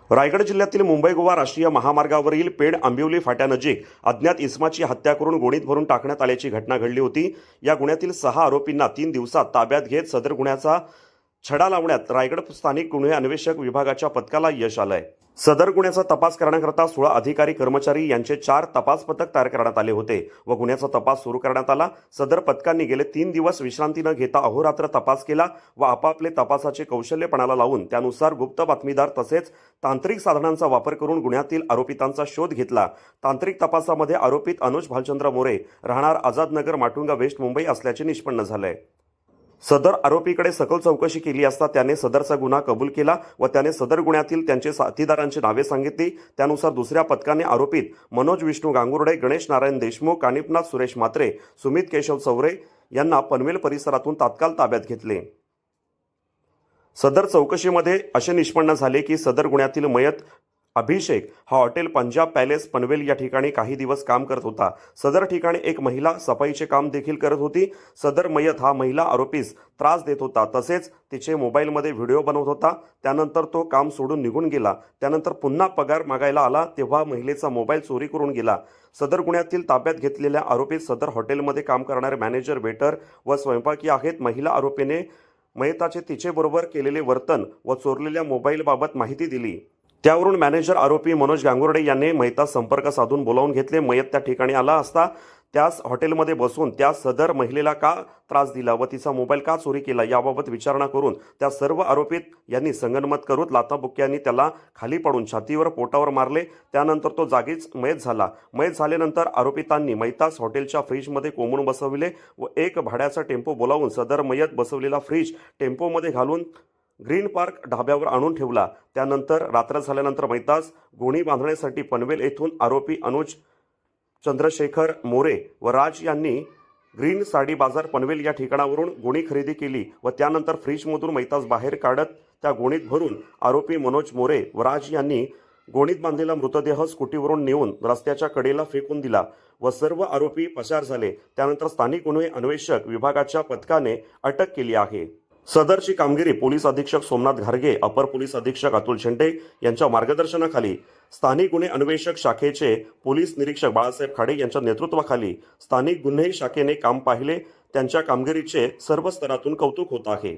रायगड जिल्ह्यातील मुंबई गोवा राष्ट्रीय महामार्गावरील पेड आंबिवली फाट्यानजीक अज्ञात इसमाची हत्या करून गोणीत भरून टाकण्यात आल्याची घटना घडली होती। या गुन्ह्यातील 6 आरोपींना 3 दिवसात ताब्यात घेत सदर गुन्ह्याचा छडा लावण्यात रायगड स्थानिक गुन्हे अन्वेषक विभागाच्या पथकाला यश आलंय। सदर गुन्ह्याचा तपास करण्याकरता 16 अधिकारी कर्मचारी यांचे 4 तपास पथक तयार करण्यात आले होते व गुन्ह्याचा तपास सुरू करण्यात आला। सदर पथकांनी गेले 3 दिवस विश्रांती न घेता अहोरात्र तपास केला व आपापले तपासाचे कौशल्य पणाला लावून त्यानुसार गुप्त बातमीदार तसेच तांत्रिक साधनांचा वापर करून गुन्ह्यातील आरोपितांचा शोध घेतला। तांत्रिक तपासामध्ये आरोपित अनुज भालचंद्र मोरे राहणार आझादनगर माटुंगा वेस्ट मुंबई असल्याचे निष्पन्न झाले। सदर आरोपीकडे सखोल चौकशी केली असता त्याने सदरचा गुन्हा कबूल केला व त्याने सदर गुन्ह्यातील त्यांचे साथीदारांची नावे सांगितली। त्यानुसार दुसऱ्या पथकाने आरोपित मनोज विष्णू गांगुर्डे, गणेश नारायण देशमुख, कानिपनाथ सुरेश म्हात्रे, सुमित केशव चौरे यांना पनवेल परिसरातून तात्काळ ताब्यात घेतले। सदर चौकशीमध्ये असे निष्पन्न झाले की सदर गुन्ह्यातील मयत अभिषेक हा हॉटेल पंजाब पॅलेस पनवेल या ठिकाणी काही दिवस काम करत होता। सदर ठिकाणी एक महिला सफाईचे काम देखील करत होती। सदर मयत हा महिला आरोपीस त्रास देत होता तसेच तिचे मोबाईलमध्ये व्हिडिओ बनवत होता। त्यानंतर तो काम सोडून निघून गेला। त्यानंतर पुन्हा पगार मागायला आला तेव्हा महिलेचा मोबाईल चोरी करून गेला। सदर गुन्ह्यातील ताब्यात घेतलेल्या आरोपीत सदर हॉटेलमध्ये काम करणारे मॅनेजर, वेटर व स्वयंपाकी आहेत। महिला आरोपीने मयताचे तिच्याबरोबर केलेले वर्तन व चोरलेल्या मोबाईलबाबत माहिती दिली। त्यावरून मॅनेजर आरोपी मनोज गांगुर्डे यांनी मयतास संपर्क साधून बोलावून घेतले। मयत त्या ठिकाणी आला असता त्यास हॉटेलमध्ये बसून त्या सदर महिलेला का त्रास दिला व तिचा मोबाईल का चोरी केला याबाबत विचारणा करून त्या सर्व आरोपीत यांनी संगनमत करून लाथाबुक्क्यांनी त्याला खाली पाडून छातीवर पोटावर मारले। त्यानंतर तो जागीच मयत झाला। मयत झाल्यानंतर आरोपितांनी मयतास हॉटेलच्या फ्रीजमध्ये कोंबून बसविले व एक भाड्याचा टेम्पो बोलावून सदर मयत बसवलेला फ्रीज टेम्पोमध्ये घालून ग्रीन पार्क ढाब्यावर आणून ठेवला। त्यानंतर रात्र झाल्यानंतर मयतास गोणी बांधण्यासाठी पनवेल येथून आरोपी अनुज चंद्रशेखर मोरे व राज यांनी ग्रीन साडी बाजार पनवेल या ठिकाणावरून गोणी खरेदी केली व त्यानंतर फ्रीजमधून मयतास बाहेर काढत त्या गोणीत भरून आरोपी मनोज मोरे व राज यांनी गोणीत बांधलेला मृतदेह स्कूटीवरून नेऊन रस्त्याच्या कडेला फेकून दिला व सर्व आरोपी पसार झाले। त्यानंतर स्थानिक गुन्हे अन्वेषक विभागाच्या पथकाने अटक केली आहे। सदरची कामगिरी पोलीस अधीक्षक सोमनाथ घारगे, अपर पोलीस अधीक्षक अतुल शेंडे यांच्या मार्गदर्शनाखाली स्थानिक गुन्हे अन्वेषक शाखेचे पोलीस निरीक्षक बाळासाहेब खाडे यांच्या नेतृत्वाखाली स्थानिक गुन्हे शाखेने काम पाहिले। त्यांच्या कामगिरीचे सर्व स्तरातून कौतुक होत आहे।